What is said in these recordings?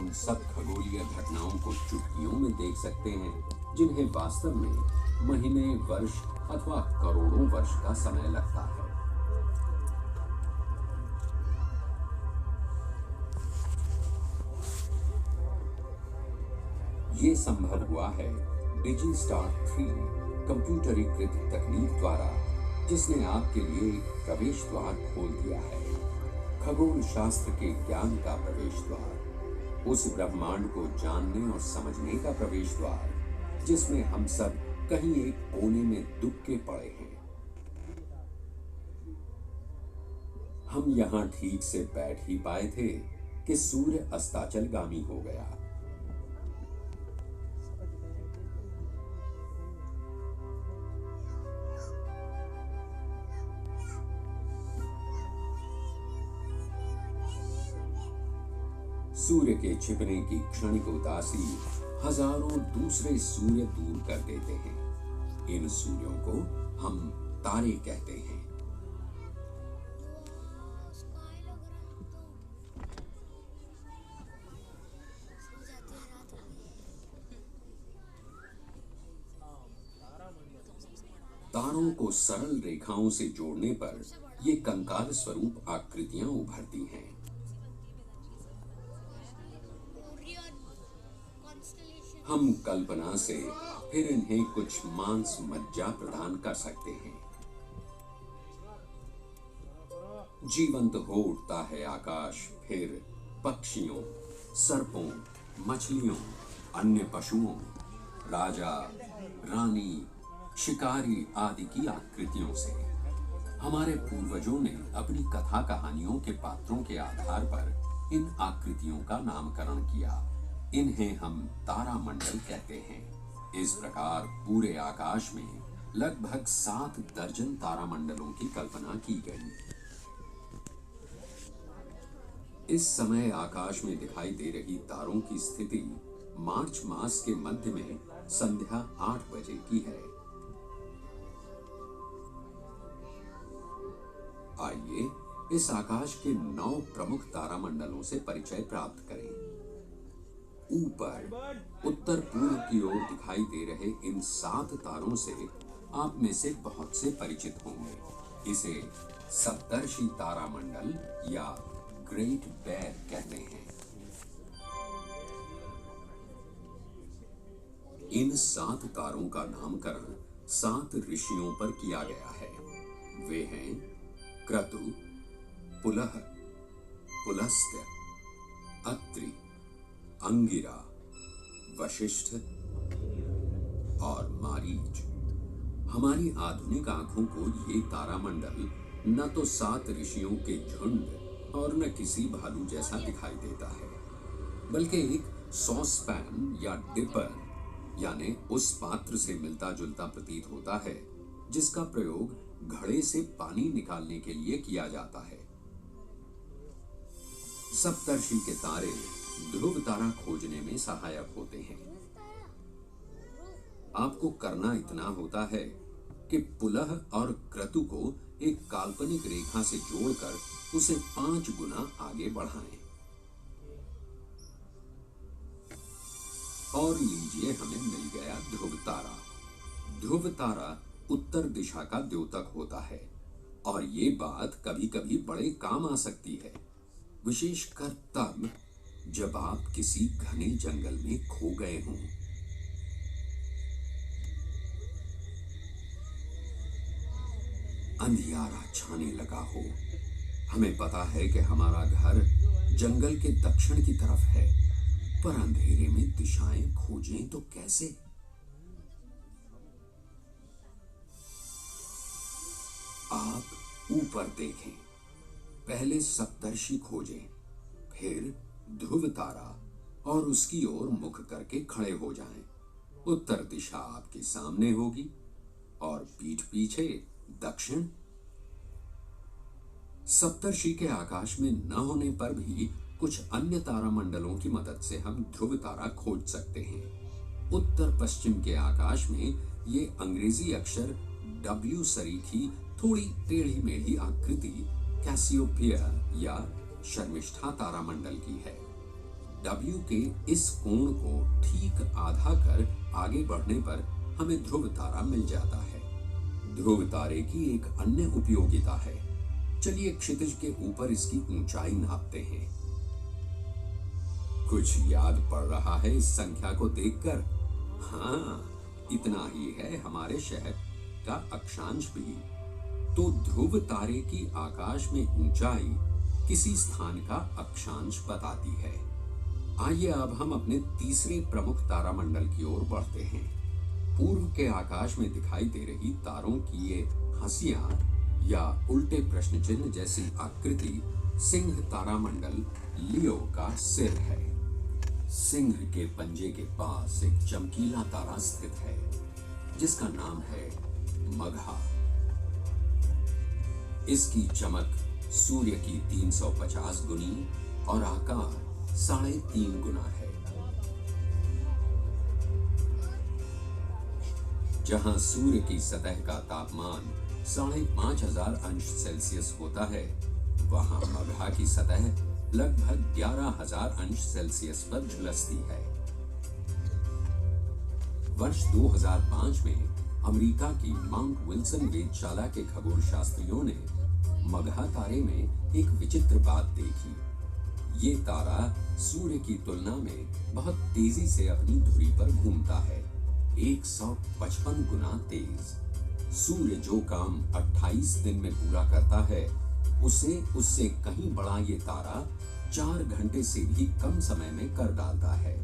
उन सब खगोलीय घटनाओं को चुटकियों में देख सकते हैं जिन्हें वास्तव में महीने, वर्ष अथवा करोड़ों वर्ष का समय लगता है। ये संभव हुआ है डिजीस्टार 3 कंप्यूटरीकृत तकनीक द्वारा, जिसने आपके लिए एक प्रवेश द्वार खोल दिया है। खगोल शास्त्र के ज्ञान का प्रवेश द्वार, उस ब्रह्मांड को जानने और समझने का प्रवेश द्वार जिसमें हम सब कहीं एक कोने में दुबके पड़े हैं। हम यहां ठीक से बैठ ही पाए थे कि सूर्य अस्ताचलगामी हो गया। सूर्य के छिपने की क्षणिक उदासी हजारों दूसरे सूर्य दूर कर देते हैं। इन सूर्यों को हम तारे कहते हैं। तारों को सरल रेखाओं से जोड़ने पर ये कंकाल स्वरूप आकृतियां उभरती हैं। हम कल्पना से फिर इन्हें कुछ मांस मज्जा प्रदान कर सकते हैं। जीवंत हो उठता है आकाश फिर पक्षियों, सर्पों, मछलियों, अन्य पशुओं, राजा, रानी, शिकारी आदि की आकृतियों से। हमारे पूर्वजों ने अपनी कथा कहानियों के पात्रों के आधार पर इन आकृतियों का नामकरण किया। इन्हें हम तारामंडल कहते हैं। इस प्रकार पूरे आकाश में लगभग 7 दर्जन तारामंडलों की कल्पना की गई। इस समय आकाश में दिखाई दे रही तारों की स्थिति मार्च मास के मध्य में संध्या 8 बजे की है। आइए इस आकाश के 9 प्रमुख तारामंडलों से परिचय प्राप्त करें। ऊपर उत्तर पूर्व की ओर दिखाई दे रहे इन 7 तारों से आप में से बहुत से परिचित होंगे। इसे सप्तर्षि तारामंडल या ग्रेट बेर कहते हैं। इन 7 तारों का नामकरण 7 ऋषियों पर किया गया है। वे हैं क्रतु, पुलह, पुलस्त्य, अत्रि, अंगिरा, वशिष्ठ और मारीच। हमारी आधुनिक आंखों को ये तारामंडल न तो 7 ऋषियों के झुंड और न किसी भालू जैसा दिखाई देता है, बल्कि एक सॉसपैन या डिपर यानी उस पात्र से मिलता जुलता प्रतीत होता है जिसका प्रयोग घड़े से पानी निकालने के लिए किया जाता है। सप्तर्षि के तारे ध्रुव तारा खोजने में सहायक होते हैं। आपको करना इतना होता है कि पुलह और क्रतु को एक काल्पनिक रेखा से जोड़कर उसे 5 गुना आगे बढ़ाएं। और लीजिए हमें मिल गया ध्रुव तारा। ध्रुव तारा उत्तर दिशा का द्योतक होता है और ये बात कभी कभी बड़े काम आ सकती है, विशेषकर तब जब आप किसी घने जंगल में खो गए हों। अंधियारा छाने लगा हो। हमें पता है कि हमारा घर जंगल के दक्षिण की तरफ है, पर अंधेरे में दिशाएं खोजें तो कैसे? आप ऊपर देखें, पहले सप्तर्षि खोजें, फिर ध्रुव तारा और उसकी ओर मुख करके खड़े हो जाएं। उत्तर दिशा आपके सामने होगी और पीठ पीछे दक्षिण। सप्तर्षि के आकाश में न होने पर भी कुछ अन्य तारामंडलों की मदद से हम ध्रुव तारा खोज सकते हैं। उत्तर पश्चिम के आकाश में ये अंग्रेजी अक्षर W सरीखी थोड़ी टेढ़ी मेढ़ी आकृति कैसियोपिया या शर्मिष्ठा तारामंडल की है। W के इस कोण को ठीक आधा कर आगे बढ़ने पर हमें ध्रुव तारा मिल जाता है। ध्रुव तारे की एक अन्य उपयोगिता है। चलिए क्षितिज के ऊपर इसकी ऊंचाई नापते हैं। कुछ याद पड़ रहा है इस संख्या को देखकर? हाँ, इतना ही है हमारे शहर का अक्षांश भी। तो ध्रुव तारे की आकाश में ऊंचाई किसी स्थान का अक्षांश बताती है। आइए अब हम अपने तीसरे प्रमुख तारामंडल की ओर बढ़ते हैं। पूर्व के आकाश में दिखाई दे रही तारों की ये हंसियां या उल्टे प्रश्न चिन्ह जैसी आकृति सिंह तारामंडल लियो का सिर है। सिंह के पंजे के पास एक चमकीला तारा स्थित है जिसका नाम है मगहा। इसकी चमक सूर्य की 350 गुनी और आकार 3.5 गुना है। जहां सूर्य की सतह का तापमान 5,500 अंश सेल्सियस होता है, वहां मगहा की सतह लगभग 11,000 अंश सेल्सियस पर झुलसती है। वर्ष 2005 में अमेरिका की माउंट विल्सन वेधशाला के खगोल शास्त्रियों ने मगहा तारे में एक विचित्र बात देखी। ये तारा सूर्य की तुलना में बहुत तेजी से अपनी धुरी पर घूमता है, 155 गुना तेज। सूर्य जो काम 28 दिन में पूरा करता है, उसे उससे कहीं बड़ा ये तारा 4 घंटे से भी कम समय में कर डालता है।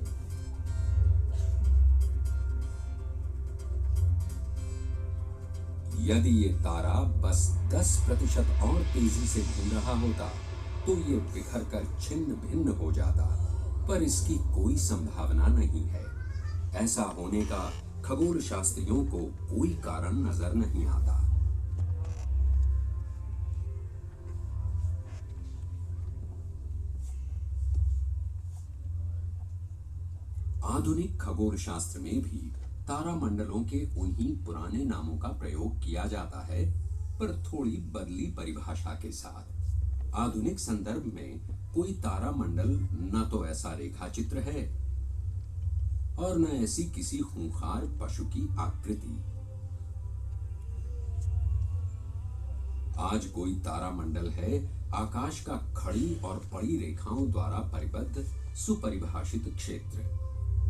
यदि ये तारा बस 10% और तेजी से घूम रहा होता तो ये बिखर कर छिन्न भिन्न हो जाता, पर इसकी कोई संभावना नहीं है। ऐसा होने का खगोल शास्त्रियों को कोई कारण नजर नहीं आता। आधुनिक खगोल शास्त्र में भी तारामंडलों के उन्हीं पुराने नामों का प्रयोग किया जाता है, पर थोड़ी बदली परिभाषा के साथ। आधुनिक संदर्भ में कोई तारामंडल न तो ऐसा रेखा चित्र है और न ऐसी किसी खूंखार पशु की आकृति। आज कोई तारामंडल है आकाश का खड़ी और पड़ी रेखाओं द्वारा परिबद्ध सुपरिभाषित क्षेत्र।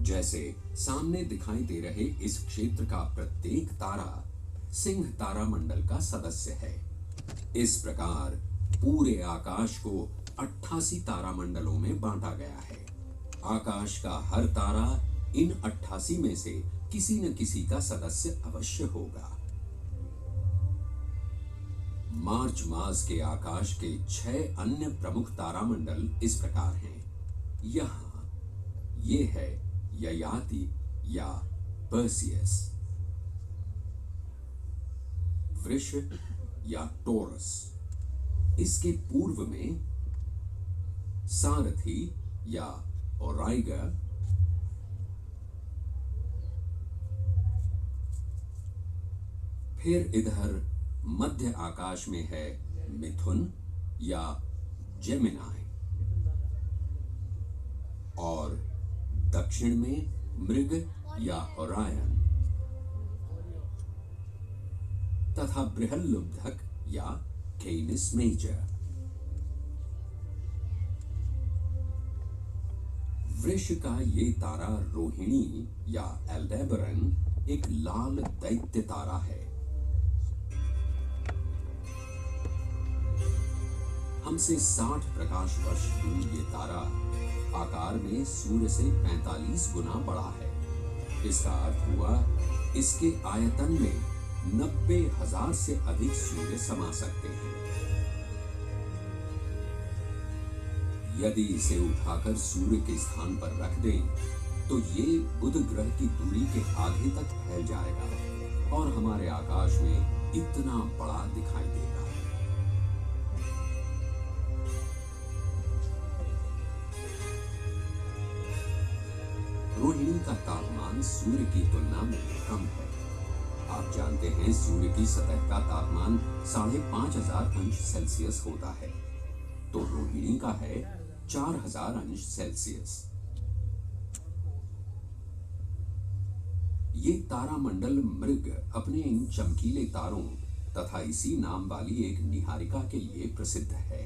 जैसे सामने दिखाई दे रहे इस क्षेत्र का प्रत्येक तारा सिंह तारामंडल का सदस्य है। इस प्रकार पूरे आकाश को 88 तारामंडलों में बांटा गया है। आकाश का हर तारा इन 88 में से किसी न किसी का सदस्य अवश्य होगा। मार्च मास के आकाश के 6 अन्य प्रमुख तारामंडल इस प्रकार हैं। यहां ये है ययाति या पर्सियस, वृष या टोरस। इसके पूर्व में सारथी या ओराइगा, फिर इधर मध्य आकाश में है मिथुन या जेमिनाई, और दक्षिण में मृग या ओरायन, तथा बृहल्लुब्धक या कैनिस मेजर। वृष का ये तारा रोहिणी या एल्डेबरन एक लाल दैत्य तारा है। हमसे 60 प्रकाश वर्ष दूर ये तारा आकार में सूर्य से 45 गुना बड़ा है। इसका अर्थ हुआ इसके आयतन में 90,000 से अधिक सूर्य समा सकते हैं। यदि इसे उठाकर सूर्य के स्थान पर रख दें तो ये बुध ग्रह की दूरी के आधे तक फैल जाएगा और हमारे आकाश में इतना बड़ा दिखाई देगा। रोहिणी का तापमान सूर्य की तुलना में कम है। आप जानते हैं सूर्य की सतह का तापमान 5,500 अंश सेल्सियस होता है, तो रोहिणी का है 4,000 अंश सेल्सियस। ये तारामंडल मृग अपने इन चमकीले तारों तथा इसी नाम वाली एक निहारिका के लिए प्रसिद्ध है।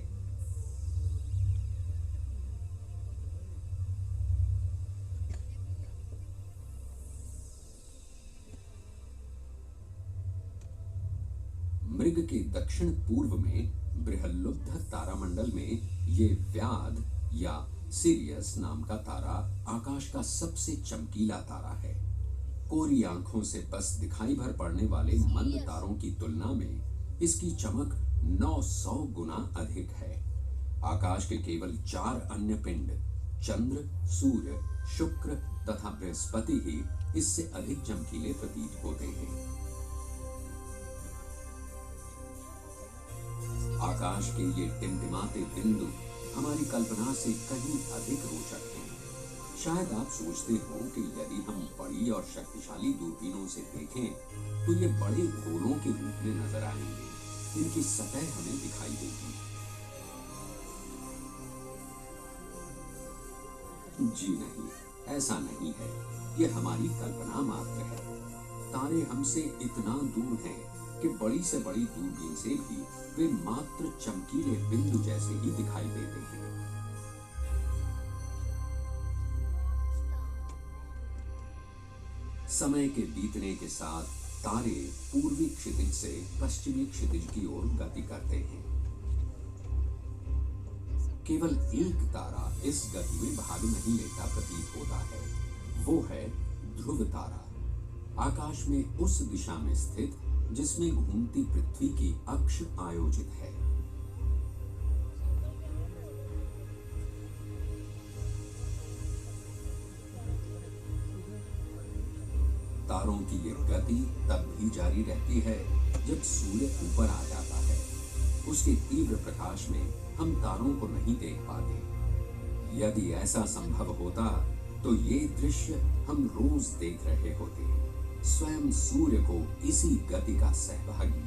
मृग के दक्षिण पूर्व में बृहल्लुब्ध तारामंडल में ये व्याध या सिरियस नाम का तारा आकाश का सबसे चमकीला तारा है। कोरी आंखों से बस दिखाई भर पड़ने वाले मंद तारों की तुलना में इसकी चमक 900 गुना अधिक है। आकाश के केवल 4 अन्य पिंड चंद्र, सूर्य, शुक्र तथा बृहस्पति ही इससे अधिक चमकीले प्रतीत होते हैं। आकाश के ये टिमटिमाते बिंदु हमारी कल्पना से कहीं अधिक रोचक हैं। शायद आप सोचते हो कि यदि हम बड़ी और शक्तिशाली दूरबीनों से देखें तो ये बड़े गोलों के रूप में नजर आएंगे, इनकी सतह हमें दिखाई देगी। जी नहीं, ऐसा नहीं है, ये हमारी कल्पना मात्र है। तारे हमसे इतना दूर हैं कि बड़ी से बड़ी दूरबीन से भी वे मात्र चमकीले बिंदु जैसे ही दिखाई देते हैं। समय के बीतने के साथ तारे पूर्वी क्षितिज से पश्चिमी क्षितिज की ओर गति करते हैं। केवल एक तारा इस गति में भाग नहीं लेता प्रतीत होता है, वो है ध्रुव तारा। आकाश में उस दिशा में स्थित जिसमें घूमती पृथ्वी की अक्ष आयोजित है। तारों की ये गति तब भी जारी रहती है जब सूर्य ऊपर आ जाता है। उसके तीव्र प्रकाश में हम तारों को नहीं देख पाते। यदि ऐसा संभव होता तो ये दृश्य हम रोज देख रहे होते, स्वयं सूर्य को इसी गति का सहभागी।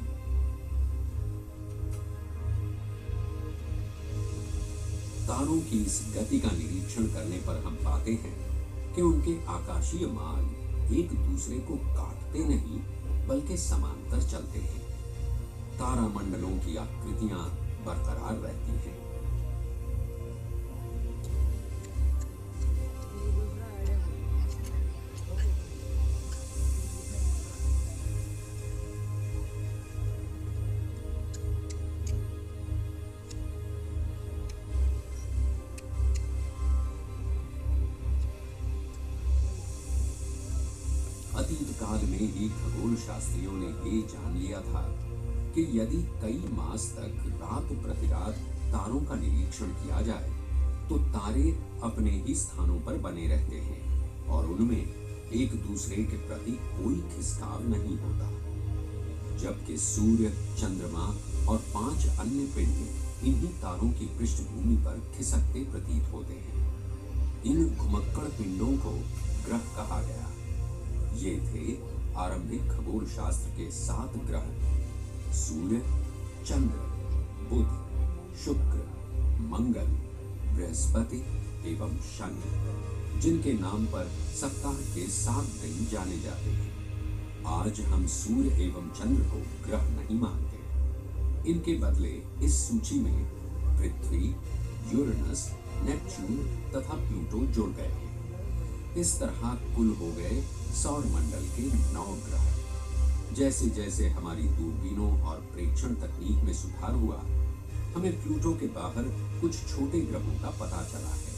तारों की इस गति का निरीक्षण करने पर हम पाते हैं कि उनके आकाशीय मार्ग एक दूसरे को काटते नहीं बल्कि समांतर चलते हैं। तारामंडलों की आकृतियां बरकरार रहती हैं। अतीत काल में ही खगोल शास्त्रियों ने ये जान लिया था कि यदि कई मास तक रात प्रतिरात तारों का निरीक्षण किया जाए तो तारे अपने ही स्थानों पर बने रहते हैं और उनमें एक दूसरे के प्रति कोई खिसकाव नहीं होता, जबकि सूर्य, चंद्रमा और 5 अन्य पिंड इन्हीं तारों की पृष्ठभूमि पर खिसकते प्रतीत होते हैं। इन घुमक्कड़ पिंडों को ग्रह कहा गया। ये थे आरंभिक खगोल शास्त्र के 7 ग्रह: सूर्य, चंद्र, बुध, शुक्र, मंगल, बृहस्पति एवं शनि, जिनके नाम पर सप्ताह के 7 दिन जाने जाते हैं। आज हम सूर्य एवं चंद्र को ग्रह नहीं मानते। इनके बदले इस सूची में पृथ्वी, यूरेनस, नेपच्यून तथा प्लूटो जुड़ गए हैं। इस तरह कुल हो गए सौर मंडल के 9 ग्रह। जैसे जैसे हमारी दूरबीनों और प्रेक्षण तकनीक में सुधार हुआ, हमें प्लूटो के बाहर कुछ छोटे ग्रहों का पता चला है,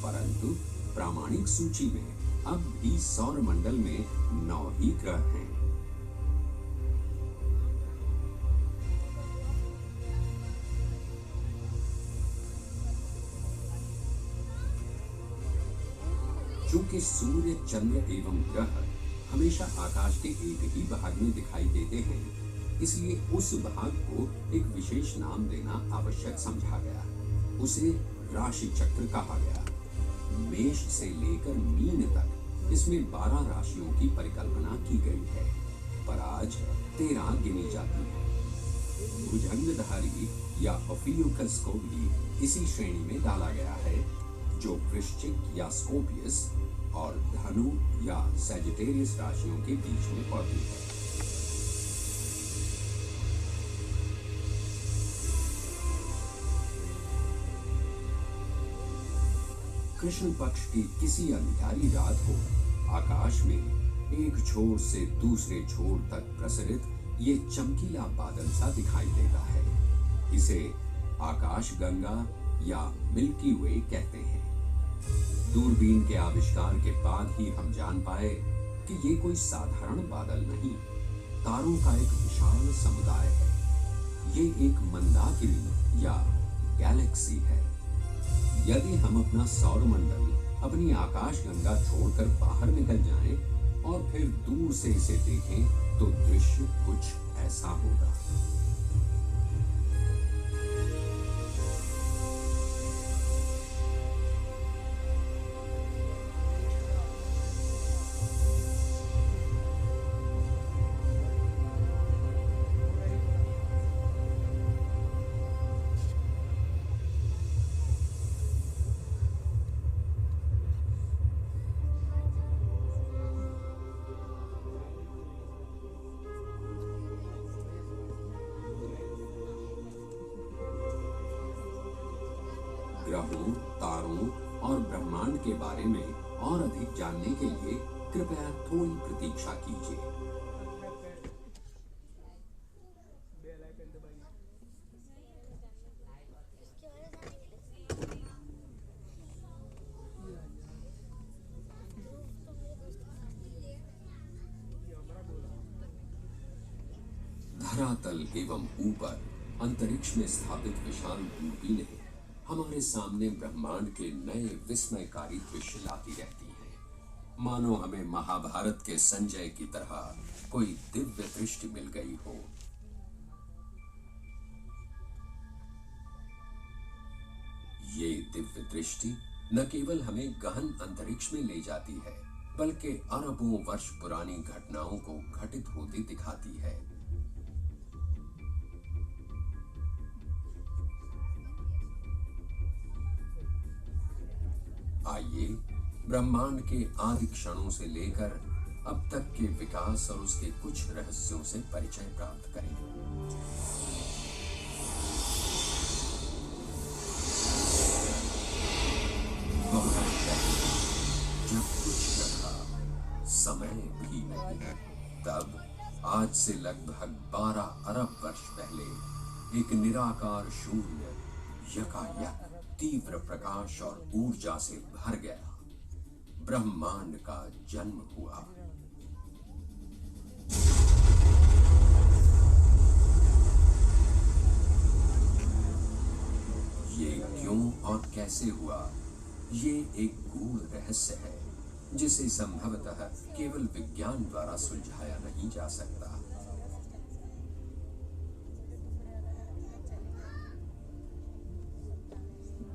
परंतु प्रामाणिक सूची में अब भी सौर मंडल में 9 ही ग्रह हैं। चूंकि सूर्य, चंद्र एवं ग्रह हमेशा आकाश के एक ही भाग में दिखाई देते हैं, इसलिए उस भाग को एक विशेष नाम देना आवश्यक समझा गया। उसे राशि चक्र कहा गया। मेष से लेकर मीन तक इसमें 12 राशियों की परिकल्पना की गई है, पर आज 13 गिनी जाती है। भुजंगधारी या ओफियुकस को भी इसी श्रेणी में डाला गया है, जो वृश्चिक या स्कॉर्पियस और धनु या सैजिटेरियस राशियों के बीच में पड़ती है। कृष्ण पक्ष की किसी अंधियारी रात को आकाश में एक छोर से दूसरे छोर तक प्रसरित ये चमकीला बादल सा दिखाई देता है। इसे आकाश गंगा या मिल्की वे कहते हैं। दूरबीन के आविष्कार के बाद ही हम जान पाए कि ये कोई साधारण बादल नहीं, तारों का एक विशाल समुदाय है। ये एक मंदाकिनी या गैलेक्सी है। यदि हम अपना सौरमंडल, अपनी आकाशगंगा छोड़कर बाहर निकल जाएं और फिर दूर से इसे देखें तो दृश्य कुछ ऐसा होगा। ग्रहों, तारों और ब्रह्मांड के बारे में और अधिक जानने के लिए कृपया थोड़ी प्रतीक्षा कीजिए। धरातल एवं ऊपर अंतरिक्ष में स्थापित विशाल दूरबीनें हमारे सामने ब्रह्मांड के नए विस्मयकारी दृश्य लाती रहती हैं। मानो हमें महाभारत के संजय की तरह कोई दिव्य दृष्टि मिल गई हो। ये दिव्य दृष्टि न केवल हमें गहन अंतरिक्ष में ले जाती है, बल्कि अरबों वर्ष पुरानी घटनाओं को घटित होती दिखाती है। आइए ब्रह्मांड के आदि क्षणों से लेकर अब तक के विकास और उसके कुछ रहस्यों से परिचय प्राप्त करें। बहुत पहले, जब कुछ न था, समय भी नहीं, तब आज से लगभग 12 अरब वर्ष पहले एक निराकार शून्य यकायक तीव्र प्रकाश और ऊर्जा से भर गया ब्रह्मांड का जन्म हुआ। ये क्यों और कैसे हुआ, ये एक गूढ़ रहस्य है जिसे संभवतः केवल विज्ञान द्वारा सुलझाया नहीं जा सकता।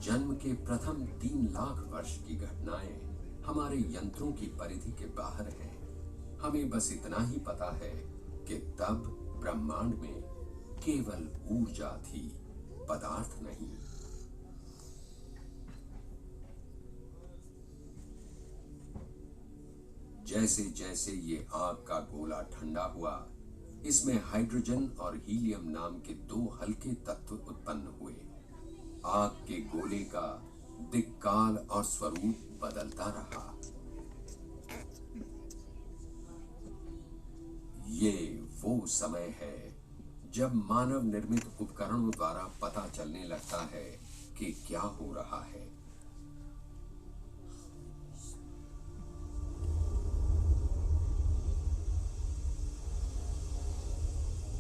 जन्म के प्रथम 3 लाख वर्ष की घटनाएं हमारे यंत्रों की परिधि के बाहर हैं। हमें बस इतना ही पता है कि तब ब्रह्मांड में केवल ऊर्जा थी, पदार्थ नहीं। जैसे जैसे ये आग का गोला ठंडा हुआ, इसमें हाइड्रोजन और हीलियम नाम के 2 हल्के तत्व उत्पन्न हुए। आग के गोले का दिक्काल और स्वरूप बदलता रहा। ये वो समय है जब मानव निर्मित उपकरणों द्वारा पता चलने लगता है कि क्या हो रहा है।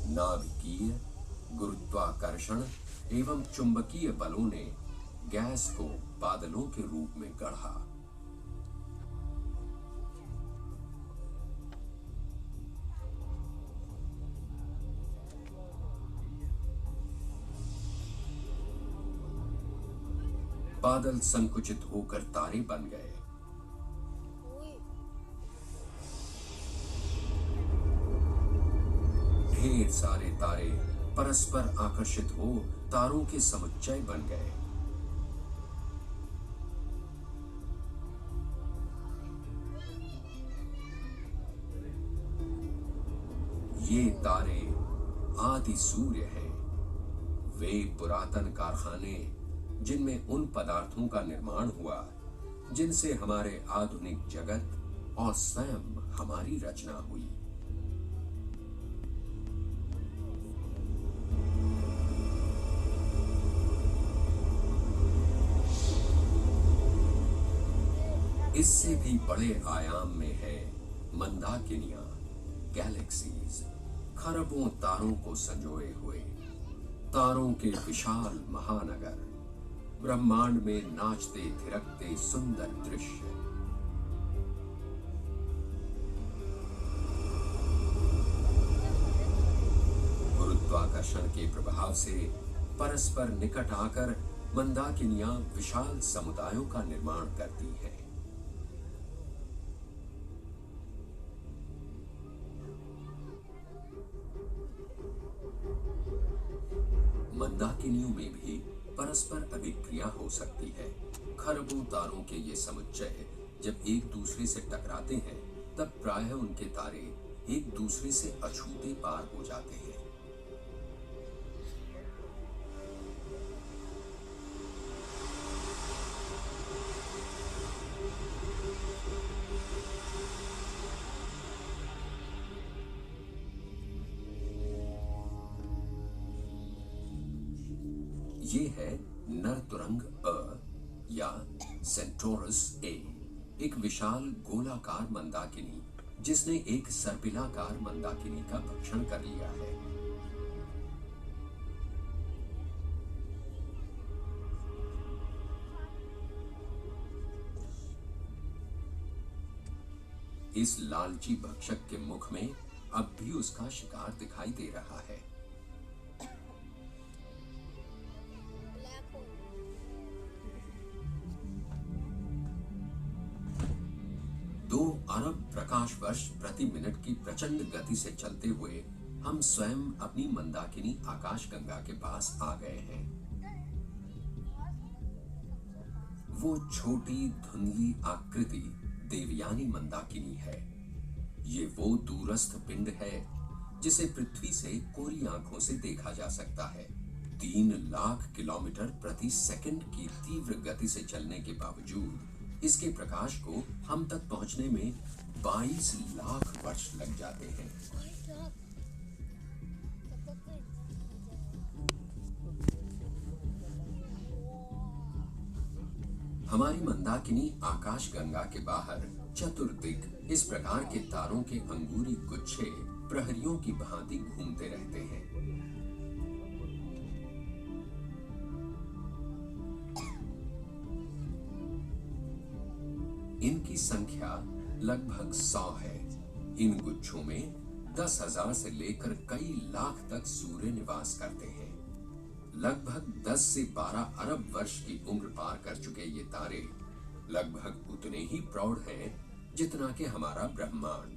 नाभिकीय, गुरुत्वाकर्षण एवं चुंबकीय बलों ने गैस को बादलों के रूप में गढ़ा। बादल संकुचित होकर तारे बन गए। ढेर सारे तारे परस्पर आकर्षित हो तारों के समुच्चय बन गए। ये तारे आदि सूर्य हैं। वे पुरातन कारखाने जिनमें उन पदार्थों का निर्माण हुआ जिनसे हमारे आधुनिक जगत और स्वयं हमारी रचना हुई। इससे भी बड़े आयाम में है मंदाकिनियां, गैलेक्सीज, खरबों तारों को संजोए हुए तारों के विशाल महानगर, ब्रह्मांड में नाचते थिरकते सुंदर दृश्य। गुरुत्वाकर्षण के प्रभाव से परस्पर निकट आकर मंदाकिनियां विशाल समुदायों का निर्माण करती हैं। मंदाकिनियों में भी परस्पर अभिक्रिया हो सकती है। खरबों तारों के ये समुच्चय जब एक दूसरे से टकराते हैं तब प्रायः उनके तारे एक दूसरे से अछूते पार हो जाते हैं। ये है नरतुरंग अ या सेंटोरस ए, एक विशाल गोलाकार मंदाकिनी जिसने एक सर्पिलाकार मंदाकिनी का भक्षण कर लिया है। इस लालची भक्षक के मुख में अब भी उसका शिकार दिखाई दे रहा है। 2 अरब प्रकाश वर्ष प्रति मिनट की प्रचंड गति से चलते हुए हम स्वयं अपनी मंदाकिनी आकाशगंगा के पास आ गए हैं। वो छोटी धुंधली आकृति देवयानी मंदाकिनी है। ये वो दूरस्थ पिंड है जिसे पृथ्वी से कोरी आंखों से देखा जा सकता है। 3 लाख किलोमीटर प्रति सेकंड की तीव्र गति से चलने के बावजूद इसके प्रकाश को हम तक पहुंचने में 22 लाख वर्ष लग जाते हैं। हमारी मंदाकिनी आकाशगंगा के बाहर चतुर्दिक इस प्रकार के तारों के अंगूरी गुच्छे प्रहरियों की भांति घूमते रहते हैं। इनकी संख्या लगभग 100 है। इन गुच्छों में 10,000 से लेकर कई लाख तक सूर्य निवास करते हैं। लगभग 10 से 12 अरब वर्ष की उम्र पार कर चुके ये तारे लगभग उतने ही प्रौढ़ हैं जितना कि हमारा ब्रह्मांड।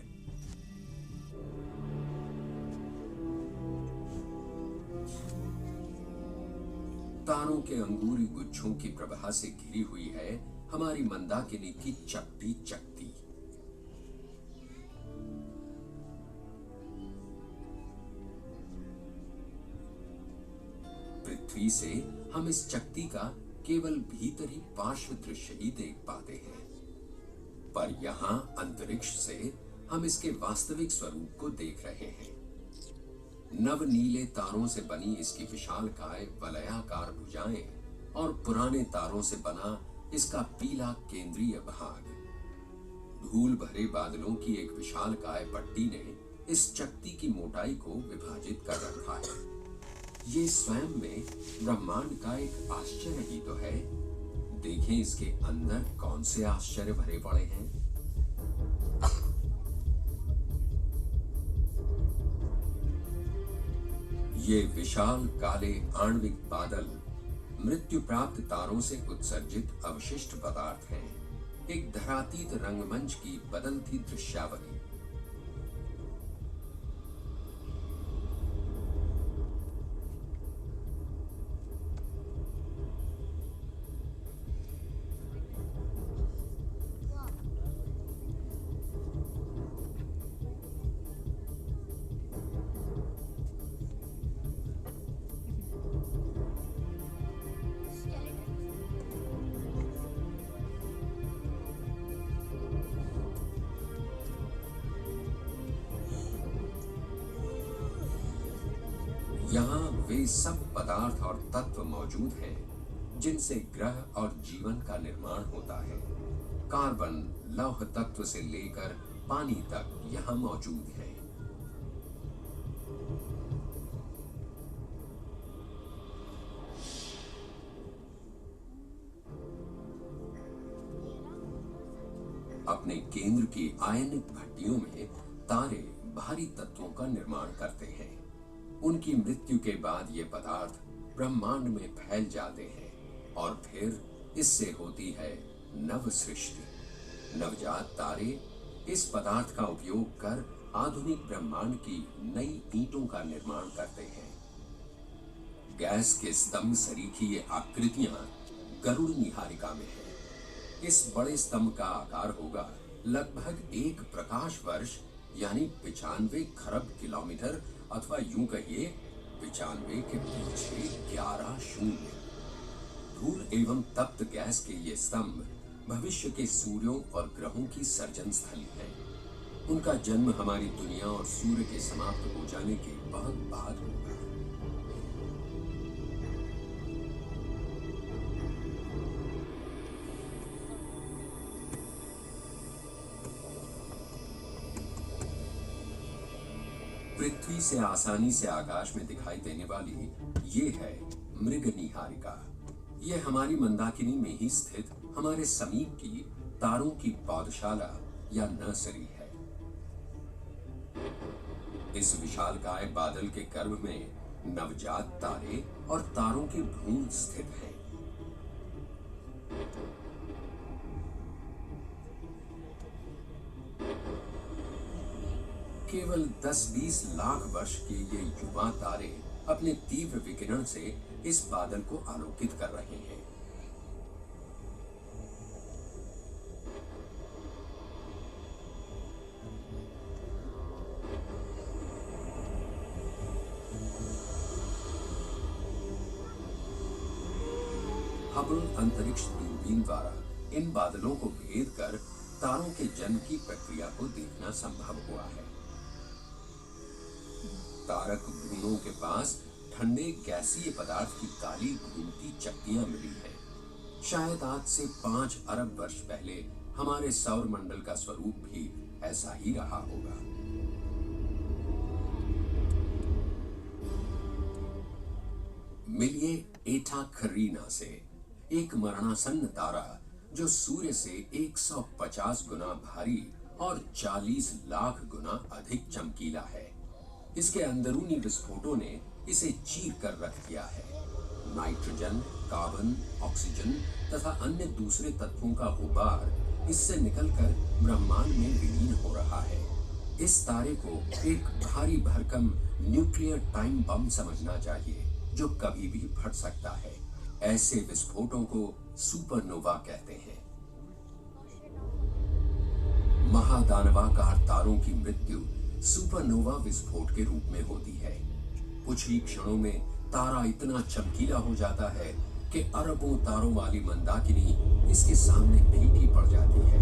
तारों के अंगूरी गुच्छों की प्रभा से घिरी हुई है हमारी मंदाकिनी की चपटी चकती। पृथ्वी से हम इस चकती का केवल भीतरी पार्श्व दृश्य ही देख पाते हैं, पर यहां अंतरिक्ष से हम इसके वास्तविक स्वरूप को देख रहे हैं। नव नीले तारों से बनी इसकी विशालकाय वलयाकार भुजाएं और पुराने तारों से बना इसका पीला केंद्रीय भाग, धूल भरे बादलों की एक विशालकाय पट्टी ने इस चकती की मोटाई को विभाजित कर रखा है। ये स्वयं में ब्रह्मांड का एक आश्चर्य ही तो है। देखें इसके अंदर कौन से आश्चर्य भरे पड़े हैं। ये विशाल काले आणविक बादल मृत्यु प्राप्त तारों से उत्सर्जित अवशिष्ट पदार्थ हैं, एक धरातीत रंगमंच की बदलती दृश्यावली। यहाँ वे सब पदार्थ और तत्व मौजूद हैं जिनसे ग्रह और जीवन का निर्माण होता है। कार्बन लौह तत्व से लेकर पानी तक यहाँ मौजूद है। अपने केंद्र की आयनिक भट्टियों में तारे भारी तत्वों का निर्माण करते हैं। उनकी मृत्यु के बाद ये पदार्थ ब्रह्मांड में फैल जाते हैं और फिर इससे होती है नव सृष्टि। नवजात तारे इस पदार्थ का उपयोग कर आधुनिक ब्रह्मांड की नई ईंटों का निर्माण करते हैं। गैस के स्तंभ सरीखी ये आकृतियां गरुड़ निहारिका में है। इस बड़े स्तंभ का आकार होगा लगभग 1 प्रकाश वर्ष यानी 95 खरब किलोमीटर, अथवा यूं कहिए 95 के पीछे 11 शून्य। धूल एवं तप्त गैस के ये स्तंभ भविष्य के सूर्यों और ग्रहों की सर्जन स्थली है। उनका जन्म हमारी दुनिया और सूर्य के समाप्त हो जाने के बहुत बाद होगा। पृथ्वी से आसानी से आकाश में दिखाई देने वाली ये है मृग निहारिका। ये हमारी मंदाकिनी में ही स्थित हमारे समीप की तारों की पौधशाला या नर्सरी है। इस विशालकाय बादल के गर्भ में नवजात तारे और तारों के भ्रूण स्थित हैं। केवल 10-20 लाख वर्ष के ये युवा तारे अपने तीव्र विकिरण से इस बादल को आलोकित कर रहे हैं। हबल अंतरिक्ष दूरबीन द्वारा इन बादलों को भेद कर तारों के जन्म की प्रक्रिया को देखना संभव हुआ है। तारक भ्रूणों के पास ठंडे गैसीय पदार्थ की काली घूमती चक्तियां मिली हैं। शायद आज से 5 अरब वर्ष पहले हमारे सौर मंडल का स्वरूप भी ऐसा ही रहा होगा। मिलिए एटा कैरिना से, एक मरणासन्न तारा जो सूर्य से 150 गुना भारी और 40 लाख गुना अधिक चमकीला है। इसके अंदरूनी विस्फोटों ने इसे चीर कर रख दिया है। नाइट्रोजन, कार्बन, ऑक्सीजन तथा अन्य दूसरे तत्वों का गुबार इससे निकलकर ब्रह्मांड में विलीन हो रहा है। इस तारे को एक भारी भरकम न्यूक्लियर टाइम बम समझना चाहिए जो कभी भी फट सकता है। ऐसे विस्फोटों को सुपरनोवा कहते हैं। महादानवाकार तारों की मृत्यु सुपरनोवा विस्फोट के रूप में होती है। कुछ ही क्षणों में तारा इतना चमकीला हो जाता है कि अरबों तारों वाली मंदाकिनी इसके सामने फीकी पड़ जाती है।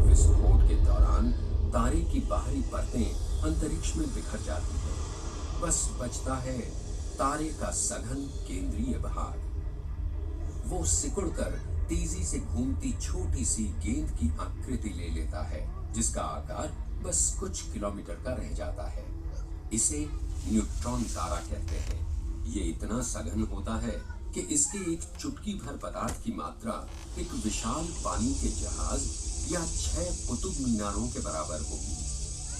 विस्फोट के दौरान तारे की बाहरी परतें अंतरिक्ष में बिखर जाती हैं। बस बचता है तारे का सघन केंद्रीय भाग। वो सिकुड़कर तेजी से घूमती छोटी सी गेंद की आकृति ले लेता है, जिसका आकार बस कुछ किलोमीटर का रह जाता है। इसे न्यूट्रॉन तारा कहते हैं। ये इतना सघन होता है कि इसके एक चुटकी भर पदार्थ की मात्रा एक विशाल पानी के जहाज या 6 कुतुब मीनारों के बराबर होगी।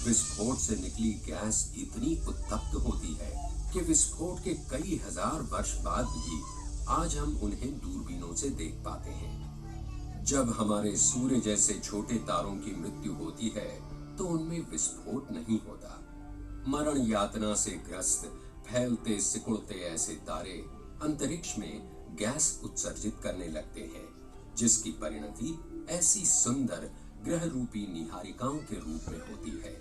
विस्फोट से निकली गैस इतनी उत्तप्त होती है कि विस्फोट के कई हजार वर्ष बाद भी आज हम उन्हें दूरबीनों से देख पाते हैं। जब हमारे सूर्य जैसे छोटे तारों की मृत्यु होती है तो उनमें विस्फोट नहीं होता। मरण यातना से ग्रस्त फैलते सिकुड़ते ऐसे तारे अंतरिक्ष में गैस उत्सर्जित करने लगते हैं, जिसकी परिणति ऐसी सुंदर ग्रह रूपी निहारिकाओं के रूप में होती है।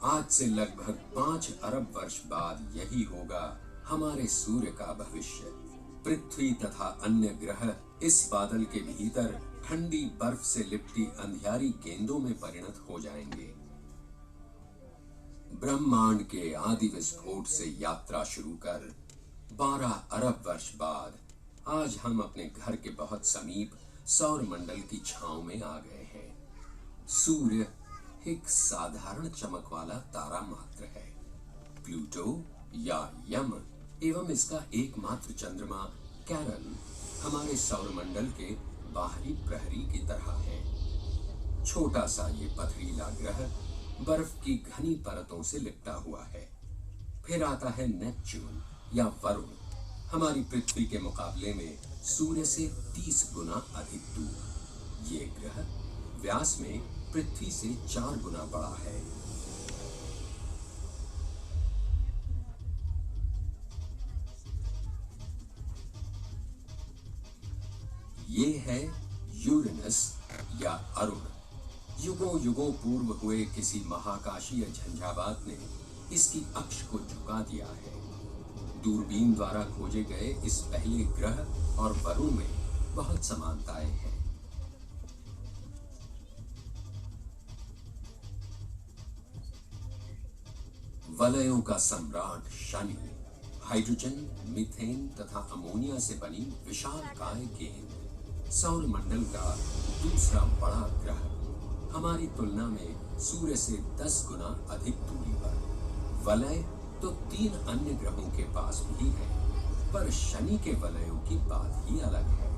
आज से लगभग 5 अरब वर्ष बाद यही होगा हमारे सूर्य का भविष्य। पृथ्वी तथा अन्य ग्रह इस बादल के भीतर ठंडी बर्फ से लिपटी अंधियारी गेंदों में परिणत हो जाएंगे। ब्रह्मांड के आदि विस्फोट से यात्रा शुरू कर 12 अरब वर्ष बाद आज हम अपने घर के बहुत समीप सौर मंडल की छांव में आ गए हैं। सूर्य एक साधारण चमक वाला तारा मात्र है। प्लूटो या यम एवं इसका एकमात्र चंद्रमा कैरन हमारे सौरमंडल के बाहरी प्रहरी की तरह है। छोटा सा ये पथरीला ग्रह बर्फ की घनी परतों से लिपटा हुआ है। फिर आता है नेपच्यून या वरुण, हमारी पृथ्वी के मुकाबले में सूर्य से 30 गुना अधिक दूर। ये ग्रह व्यास में पृथ्वी से 4 गुना बड़ा है। ये है यूरेनस या अरुण। युगों युगों पूर्व हुए किसी महाकाशीय झंझावात ने इसकी अक्ष को झुका दिया है। दूरबीन द्वारा खोजे गए इस पहले ग्रह और वरुण में बहुत समानताएं हैं। वलयों का सम्राट शनि हाइड्रोजन, मीथेन तथा अमोनिया से बनी विशालकाय गेंद सौर मंडल का दूसरा बड़ा ग्रह हमारी तुलना में सूर्य से 10 गुना अधिक दूरी पर। वलय तो 3 अन्य ग्रहों के पास भी है, पर शनि के वलयों की बात ही अलग है।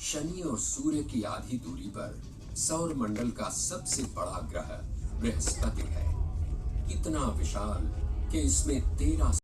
शनि और सूर्य की आधी दूरी पर सौर मंडल का सबसे बड़ा ग्रह बृहस्पति है। इतना विशाल कि इसमें 13